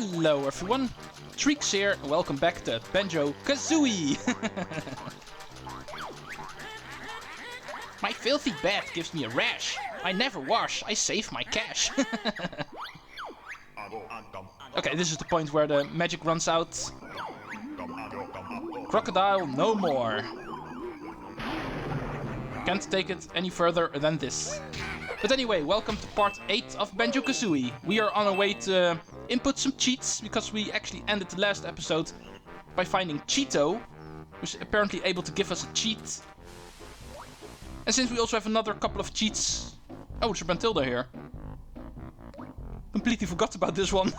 Hello everyone, Treecks here, and welcome back to Banjo-Kazooie! My filthy bath gives me a rash. I never wash, I save my cash. Okay, this is the point where the magic runs out. Crocodile, no more. Can't take it any further than this. But anyway, welcome to part 8 of Banjo-Kazooie. We are on our way to input some cheats, because we actually ended the last episode by finding Cheato, who's apparently able to give us a cheat. And since we also have another couple of cheats... Oh, there's Brentilda here. Completely forgot about this one.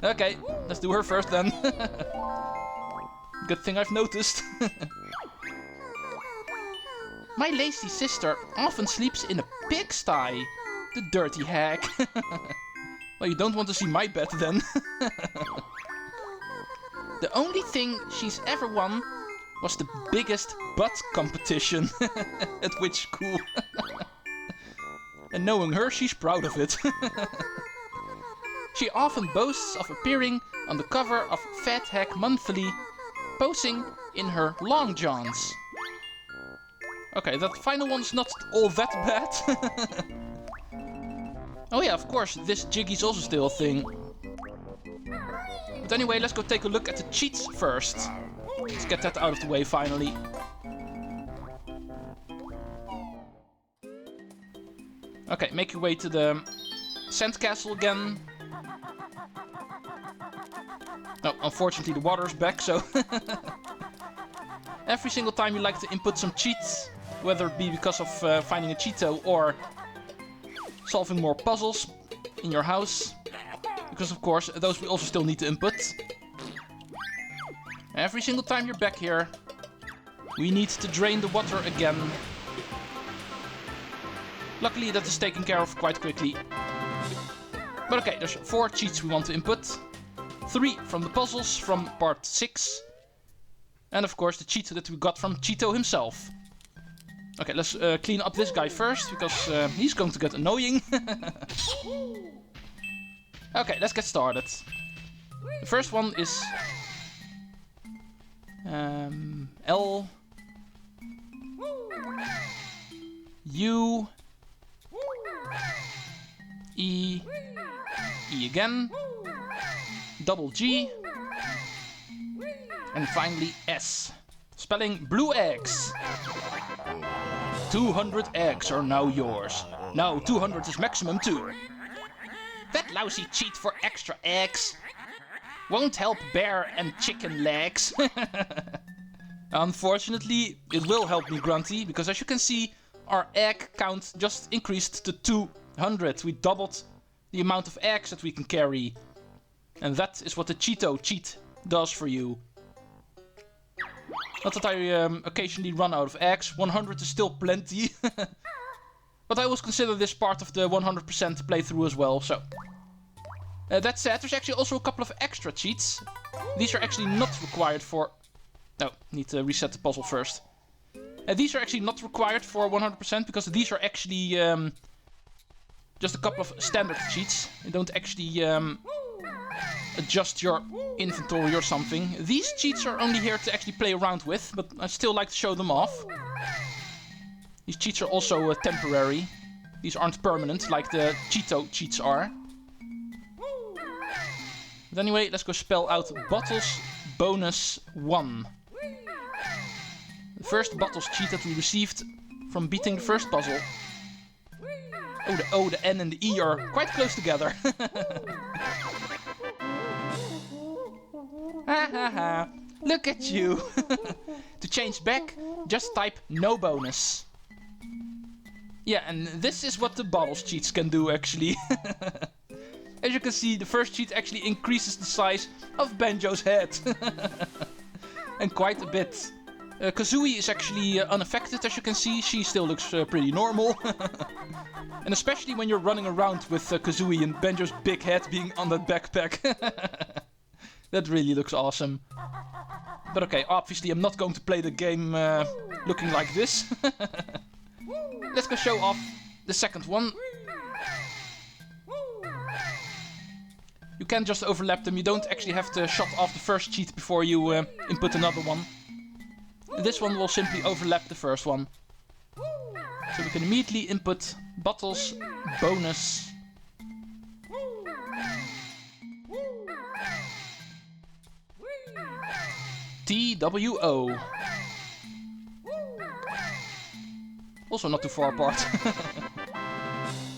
Okay, let's do her first then. Good thing I've noticed. My lazy sister often sleeps in a pigsty. The dirty hag. Well, you don't want to see my bed then. The only thing she's ever won was the biggest butt competition. At which school? And knowing her, she's proud of it. She often boasts of appearing on the cover of Fat Hack Monthly, posing in her long johns. Okay, that final one's not all that bad. Oh yeah, of course, this Jiggy's also still a thing. But anyway, let's go take a look at the cheats first. Let's get that out of the way finally. Okay, make your way to the sandcastle again. No, unfortunately the water's back, so... Every single time you like to input some cheats, whether it be because of finding a Cheato or solving more puzzles in your house, because of course those we also still need to input. Every single time you're back here, we need to drain the water again. Luckily that is taken care of quite quickly. But okay, there's 4 cheats we want to input. 3 from the puzzles from part 6. And of course the cheat that we got from Cheato himself. Okay, let's clean up this guy first, because he's going to get annoying. Okay, let's get started. The first one is... L... U... E... E again... Double G... And finally S. Spelling blue eggs. 200 eggs are now yours. Now 200 is maximum too. That lousy cheat for extra eggs won't help bear and chicken legs. Unfortunately, it will help me, Grunty, because as you can see, our egg count just increased to 200. We doubled the amount of eggs that we can carry. And that is what the Cheato cheat does for you. Not that I occasionally run out of eggs. 100 is still plenty. But I always consider this part of the 100% playthrough as well, so... that said, there's actually also a couple of extra cheats. These are actually not required for... No, need to reset the puzzle first. These are actually not required for 100% because these are actually just a couple of standard cheats. You don't actually adjust your inventory or something. These cheats are only here to actually play around with, but I still like to show them off. These cheats are also temporary. These aren't permanent like the Cheato cheats are. But anyway, let's go spell out Bottles Bonus 1. The first Bottles cheat that we received from beating the first puzzle. Oh, the O, the N and the E are quite close together. Ha ha ha, look at you. To change back, just type no bonus. Yeah, and this is what the bottles cheats can do actually. As you can see, the first cheat actually increases the size of Banjo's head. And quite a bit. Kazooie is actually unaffected, as you can see. She still looks pretty normal. And especially when you're running around with Kazooie and Banjo's big head being on that backpack. That really looks awesome. But okay, obviously I'm not going to play the game looking like this. Let's go show off the second one. You can just overlap them. You don't actually have to shut off the first cheat before you input another one. This one will simply overlap the first one. So we can immediately input bottles, bonus. TWO. Also not too far apart.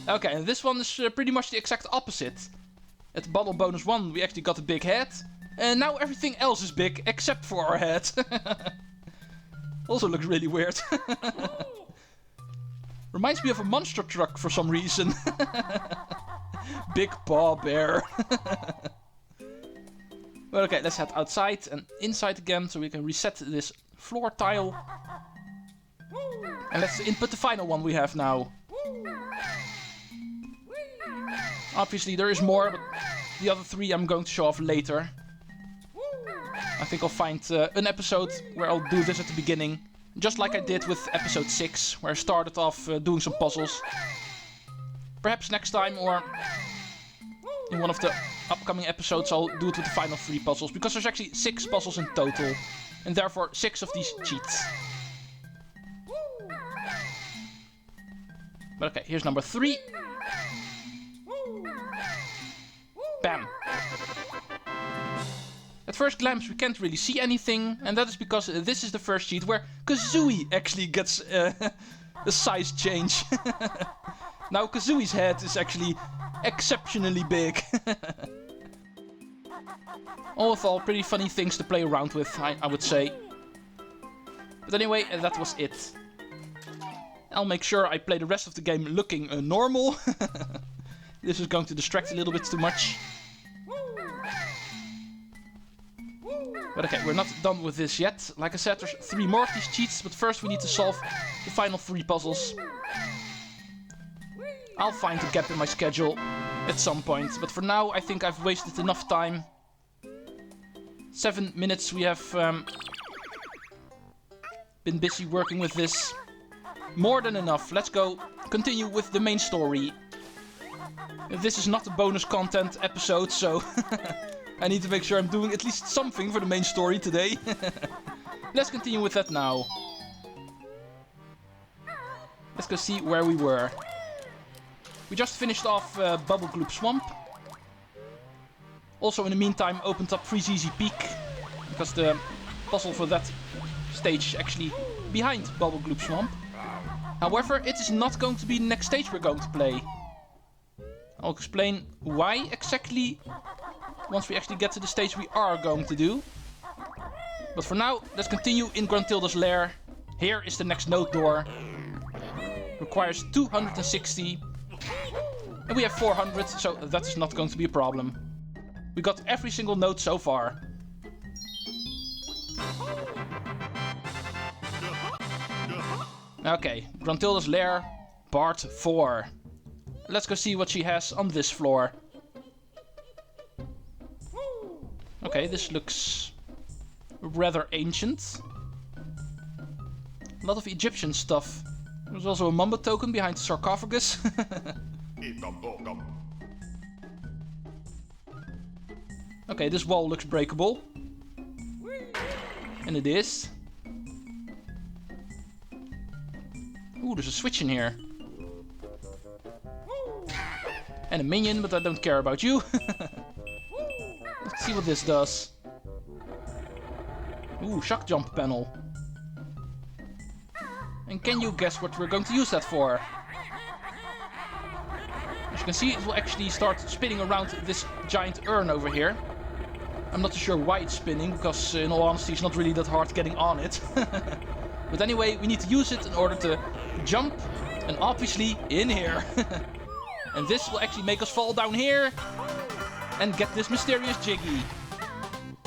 Okay, and this one is pretty much the exact opposite. At bottle bonus 1 we actually got a big head. And now everything else is big except for our head. Also looks really weird. Reminds me of a monster truck for some reason. Big paw bear. Well, okay, let's head outside and inside again so we can reset this floor tile. And let's input the final one we have now. Obviously there is more, but the other 3 I'm going to show off later. I think I'll find an episode where I'll do this at the beginning. Just like I did with episode 6, where I started off doing some puzzles. Perhaps next time, or in one of the upcoming episodes, I'll do it with the final 3 puzzles. Because there's actually 6 puzzles in total. And therefore 6 of these cheats. But okay, here's number 3. Bam. At first glance we can't really see anything, and that is because this is the first cheat where Kazooie actually gets a size change. Now Kazooie's head is actually exceptionally big. All in all, pretty funny things to play around with, I would say. But anyway, that was it. I'll make sure I play the rest of the game looking normal. This is going to distract a little bit too much. But okay, we're not done with this yet. Like I said, there's 3 more of these cheats, but first we need to solve the final 3 puzzles. I'll find a gap in my schedule at some point, but for now I think I've wasted enough time. 7 minutes we have been busy working with this. More than enough. Let's go continue with the main story. This is not a bonus content episode, so I need to make sure I'm doing at least something for the main story today. Let's continue with that now. Let's go see where we were. We just finished off Bubble Gloop Swamp. Also in the meantime opened up Freezeezy Peak, because the puzzle for that stage is actually behind Bubble Gloop Swamp. However, it is not going to be the next stage we're going to play. I'll explain why exactly once we actually get to the stage we are going to do. But for now, let's continue in Gruntilda's lair. Here is the next node door. Requires 260. And we have 400, so that is not going to be a problem. We got every single node so far. Okay, Gruntilda's lair, part 4. Let's go see what she has on this floor. Okay, this looks rather ancient. A lot of Egyptian stuff. There's also a Mumbo token behind the sarcophagus. Okay, this wall looks breakable. And it is. Ooh, there's a switch in here. And a minion, but I don't care about you. Let's see what this does. Ooh, shock jump panel. And can you guess what we're going to use that for? As you can see, it will actually start spinning around this giant urn over here. I'm not too sure why it's spinning, because in all honesty it's not really that hard getting on it. But anyway, we need to use it in order to jump, and obviously in here. And this will actually make us fall down here and get this mysterious Jiggy.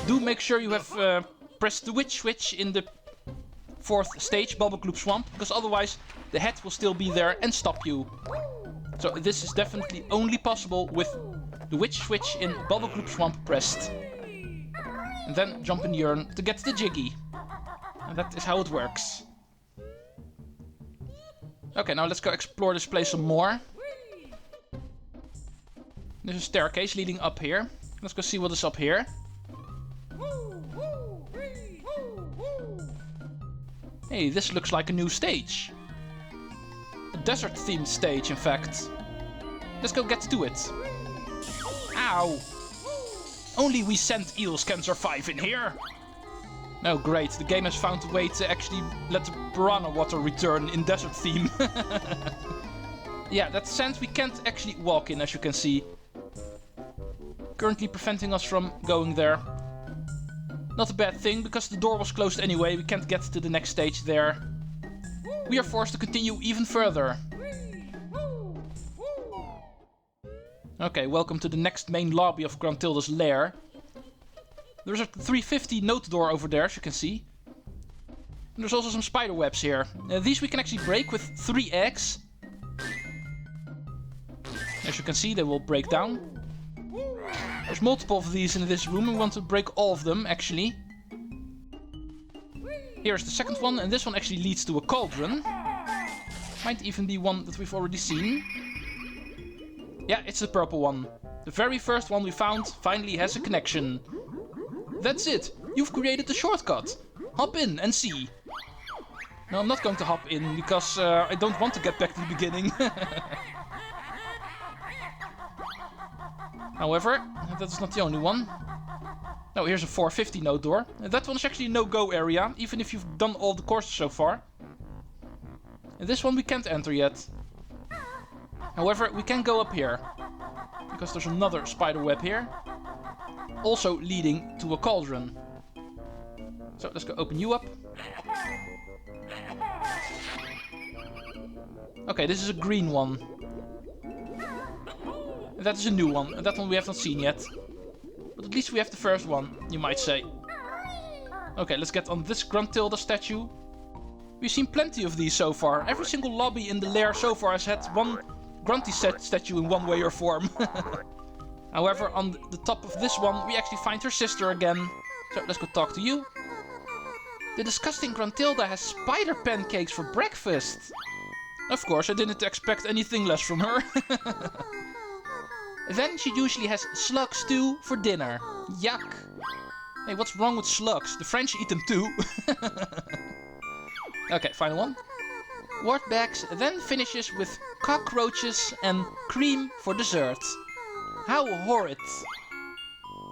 Do make sure you have pressed the witch switch in the 4th stage, Bubble Gloop Swamp, because otherwise the head will still be there and stop you. So this is definitely only possible with the witch switch in Bubble Gloop Swamp pressed. And then jump in the urn to get the Jiggy. And that is how it works. Okay, now let's go explore this place some more. There's a staircase leading up here. Let's go see what is up here. Hey, this looks like a new stage. A desert-themed stage, in fact. Let's go get to it. Ow! Only we sand eels can survive in here. No, great. The game has found a way to actually let the piranha water return in desert theme. Yeah, that sand we can't actually walk in, as you can see. Currently preventing us from going there. Not a bad thing, because the door was closed anyway. We can't get to the next stage there. We are forced to continue even further. Okay, welcome to the next main lobby of Gruntilda's lair. There's a 350 note door over there, as you can see. And there's also some spider webs here. These we can actually break with 3 eggs. As you can see, they will break down. There's multiple of these in this room. We want to break all of them, actually. Here's the second one, and this one actually leads to a cauldron. Might even be one that we've already seen. Yeah, it's the purple one. The very first one we found finally has a connection. That's it. You've created the shortcut. Hop in and see. No, I'm not going to hop in because I don't want to get back to the beginning. However, that's not the only one. No, here's a 450 note door. That one is actually a no-go area, even if you've done all the courses so far. And this one we can't enter yet. However, we can go up here. Because there's another spider web here. Also leading to a cauldron. So let's go open you up. Okay, this is a green one. That is a new one, and that one we have not seen yet. But at least we have the first one, you might say. Okay, let's get on this Gruntilda statue. We've seen plenty of these so far. Every single lobby in the lair so far has had one Grunty statue in one way or form. However, on the top of this one, we actually find her sister again. So let's go talk to you. The disgusting Gruntilda has spider pancakes for breakfast. Of course, I didn't expect anything less from her. Then she usually has slug stew for dinner. Yuck. Hey, what's wrong with slugs? The French eat them too. Okay, final one. Wartbags then finishes with cockroaches and cream for dessert. How horrid.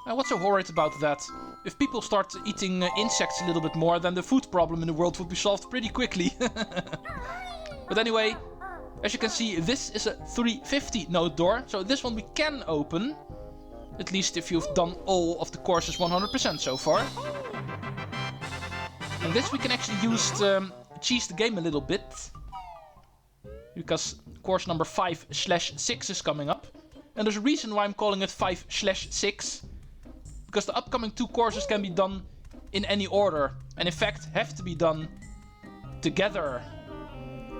What's so horrid about that? If people start eating insects a little bit more, then the food problem in the world would be solved pretty quickly. But anyway, as you can see, this is a 350 note door, so this one we can open. At least if you've done all of the courses 100% so far. And this we can actually use to cheese the game a little bit. Because course number 5/6 is coming up. And there's a reason why I'm calling it 5/6. Because the upcoming 2 courses can be done in any order. And in fact have to be done together.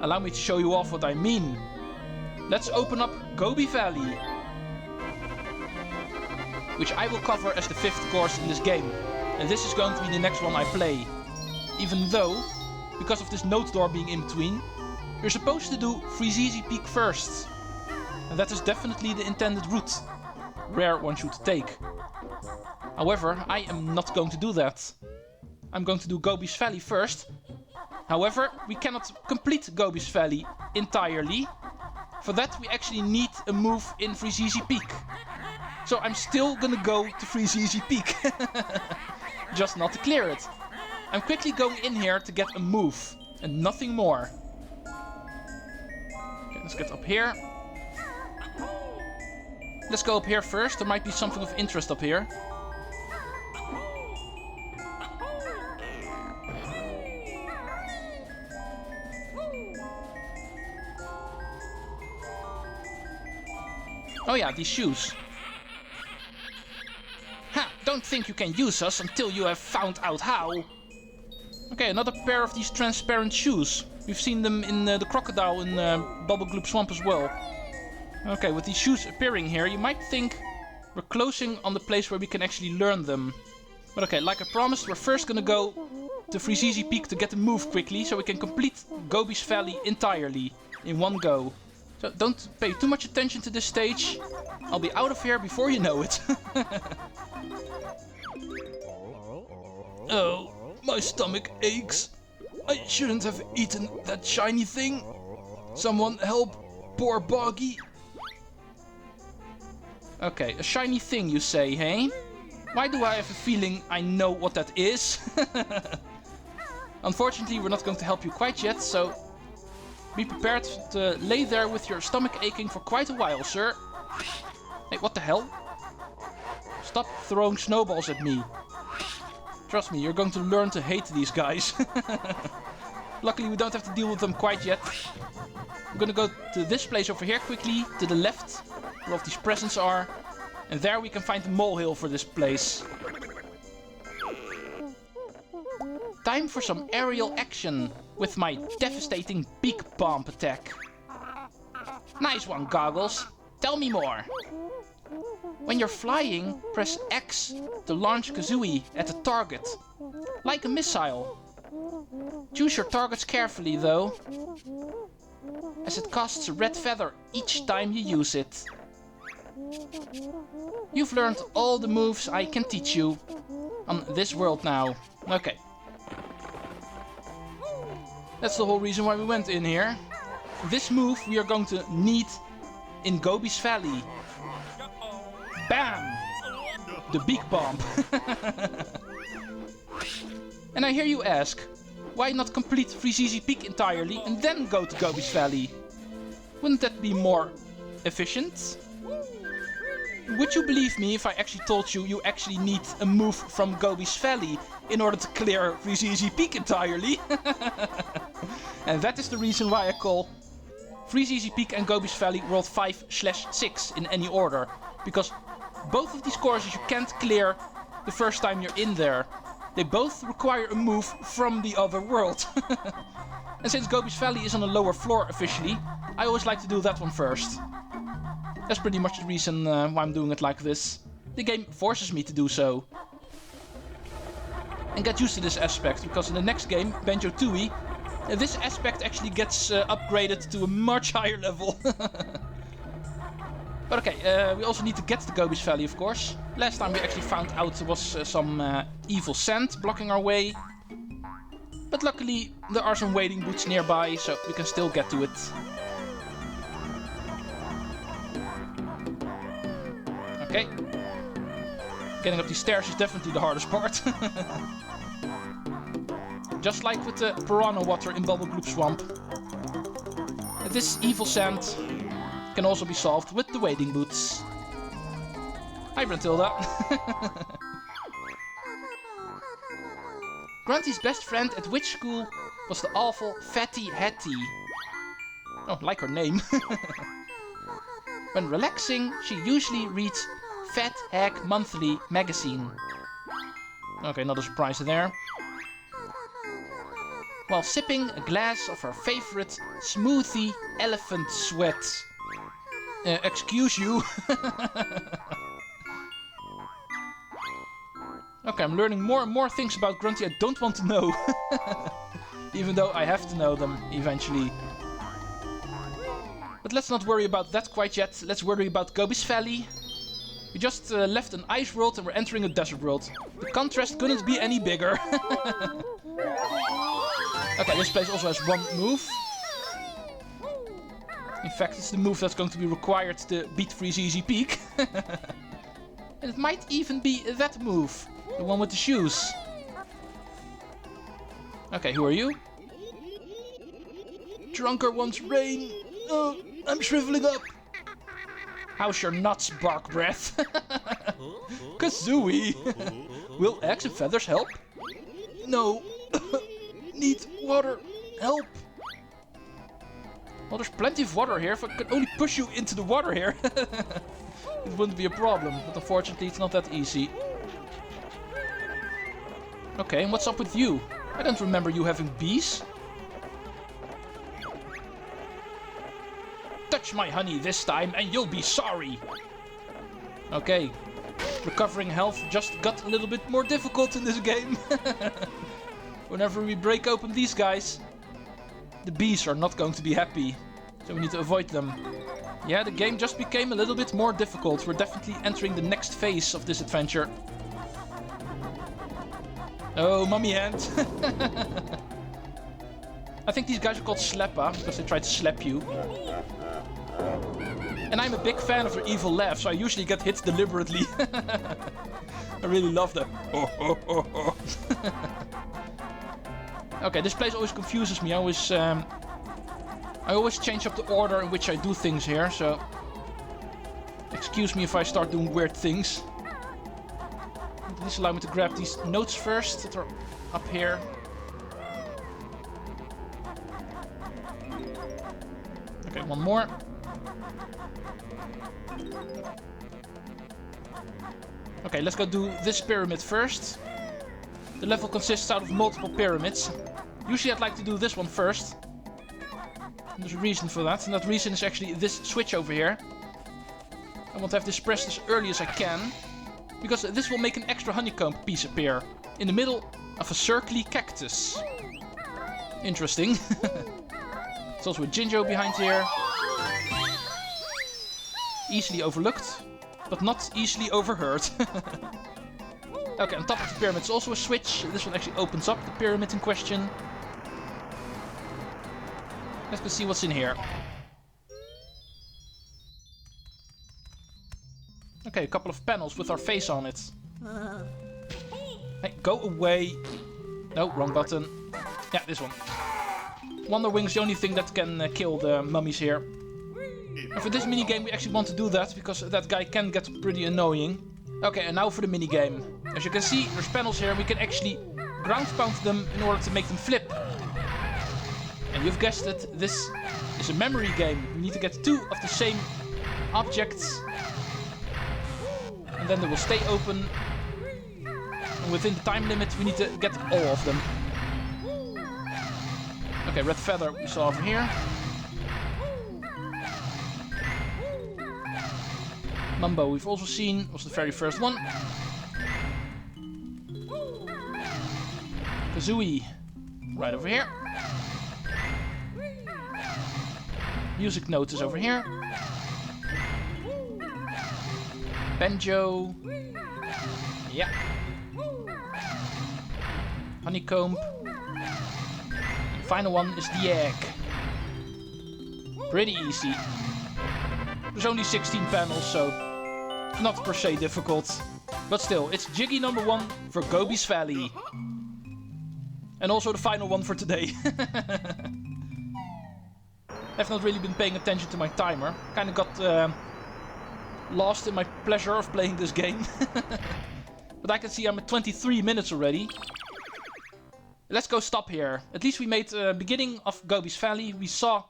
Allow me to show you off what I mean. Let's open up Gobi Valley. Which I will cover as the 5th course in this game. And this is going to be the next one I play. Even though, because of this note door being in between, you're supposed to do Freezeezy Peak first. And that is definitely the intended route. Rare one should take. However, I am not going to do that. I'm going to do Gobi's Valley first. However, we cannot complete Gobi's Valley entirely. For that we actually need a move in Freezeezy Peak. So I'm still gonna go to Freezeezy Peak. Just not to clear it. I'm quickly going in here to get a move. And nothing more. Okay, let's get up here. Let's go up here first. There might be something of interest up here. Oh yeah, these shoes. Ha! Don't think you can use us until you have found out how. Okay, another pair of these transparent shoes. We've seen them in the crocodile in Bubble Gloop Swamp as well. Okay, with these shoes appearing here, you might think we're closing on the place where we can actually learn them. But okay, like I promised, we're first gonna go to Freezeezy Peak to get a move quickly, so we can complete Gobi's Valley entirely in one go. So don't pay too much attention to this stage. I'll be out of here before you know it. Oh, my stomach aches. I shouldn't have eaten that shiny thing. Someone help poor Boggy. Okay, a shiny thing you say, hey? Why do I have a feeling I know what that is? Unfortunately, we're not going to help you quite yet, so be prepared to lay there with your stomach aching for quite a while, sir. Hey, what the hell? Stop throwing snowballs at me. Trust me, you're going to learn to hate these guys. Luckily, we don't have to deal with them quite yet. We're gonna go to this place over here quickly, to the left, where all of these presents are. And there we can find the molehill for this place. Time for some aerial action with my devastating Beak Bomb attack. Nice one, Goggles. Tell me more. When you're flying, press X to launch Kazooie at a target, like a missile. Choose your targets carefully though, as it costs a red feather each time you use it. You've learned all the moves I can teach you on this world now. Okay. That's the whole reason why we went in here. This move we are going to need in Gobi's Valley. Bam! The Beak Bomb. And I hear you ask, why not complete Freezeezy Peak entirely and then go to Gobi's Valley? Wouldn't that be more efficient? Would you believe me if I actually told you actually need a move from Gobi's Valley in order to clear Freezeezy Peak entirely? And that is the reason why I call Freezeezy Peak and Gobi's Valley World 5/6 in any order. Because both of these courses you can't clear the first time you're in there. They both require a move from the other world. And since Gobi's Valley is on a lower floor officially, I always like to do that one first. That's pretty much the reason why I'm doing it like this. The game forces me to do so. And get used to this aspect, because in the next game, Banjo-Kazooie, this aspect actually gets upgraded to a much higher level. But okay, we also need to get to Gobi's Valley, of course. Last time we actually found out there was some evil sand blocking our way. But luckily, there are some wading boots nearby, so we can still get to it. Okay. Getting up these stairs is definitely the hardest part. Just like with the piranha water in Bubble Gloop Swamp. This evil sand can also be solved with the wading boots. Hi, Brentilda. Grunty's best friend at witch school was the awful Fatty Hattie. Oh, like her name. When relaxing, she usually reads Fat Hack Monthly magazine. Okay, not a surprise there. While sipping a glass of her favorite smoothie elephant sweat. Excuse you. Okay, I'm learning more and more things about Grunty I don't want to know. Even though I have to know them eventually. But let's not worry about that quite yet. Let's worry about Gobi's Valley. We just left an ice world and we're entering a desert world. The contrast couldn't be any bigger. Okay, this place also has one move. In fact, it's the move that's going to be required to beat Freezeezy Peak. And it might even be that move. The one with the shoes. Okay, who are you? Drunker wants rain. Oh, I'm shriveling up. How's your nuts, bark breath? Kazooie. Will eggs and feathers help? No. Need water. Help. Well, there's plenty of water here. If I could only push you into the water here, it wouldn't be a problem. But unfortunately, it's not that easy. Okay, and what's up with you? I don't remember you having bees. Touch my honey this time and you'll be sorry. Okay. Recovering health just got a little bit more difficult in this game. Whenever we break open these guys, the bees are not going to be happy. So we need to avoid them. Yeah, the game just became a little bit more difficult. We're definitely entering the next phase of this adventure. Oh, mummy hand. I think these guys are called Slappa, because they try to slap you. And I'm a big fan of their evil laugh, so I usually get hit deliberately. I really love that. Okay, this place always confuses me. I always change up the order in which I do things here, so... Excuse me if I start doing weird things. Please allow me to grab these notes first that are up here. Okay, one more. Okay, let's go do this pyramid first. The level consists out of multiple pyramids. Usually I'd like to do this one first. And there's a reason for that, and that reason is actually this switch over here. I want to have this pressed as early as I can, because this will make an extra honeycomb piece appear in the middle of a circly cactus. Interesting. There's also a Jinjo behind here. Easily overlooked, but not easily overheard. Okay, on top of the pyramid is also a switch. This one actually opens up the pyramid in question. Let's go see what's in here. Okay, a couple of panels with our face on it. Hey, go away. No, wrong button. Yeah, this one. Wonder Wing's the only thing that can kill the mummies here. And for this minigame we actually want to do that, because that guy can get pretty annoying. Okay, and now for the minigame. As you can see, there's panels here. We can actually ground pound them in order to make them flip. And you've guessed it, this is a memory game. We need to get 2 of the same objects. And then they will stay open. And within the time limit, we need to get all of them. Okay, red feather we saw over here. Mumbo we've also seen, was the very first one. Kazooie, right over here. Music note is over here. Banjo. Yeah. Honeycomb. And final one is the egg. Pretty easy. There's only 16 panels, so not per se difficult. But still, it's Jiggy number 1 for Gobi's Valley. And also the final one for today. I've not really been paying attention to my timer. Kind of got lost in my pleasure of playing this game. But I can see I'm at 23 minutes already. Let's go stop here. At least we made the beginning of Gobi's Valley. We saw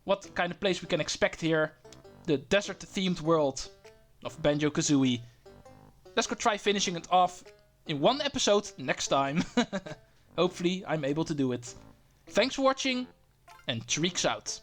what kind of place we can expect here. The desert-themed world of Banjo-Kazooie. Let's go try finishing it off in one episode next time. Hopefully I'm able to do it. Thanks for watching, and Treecks out.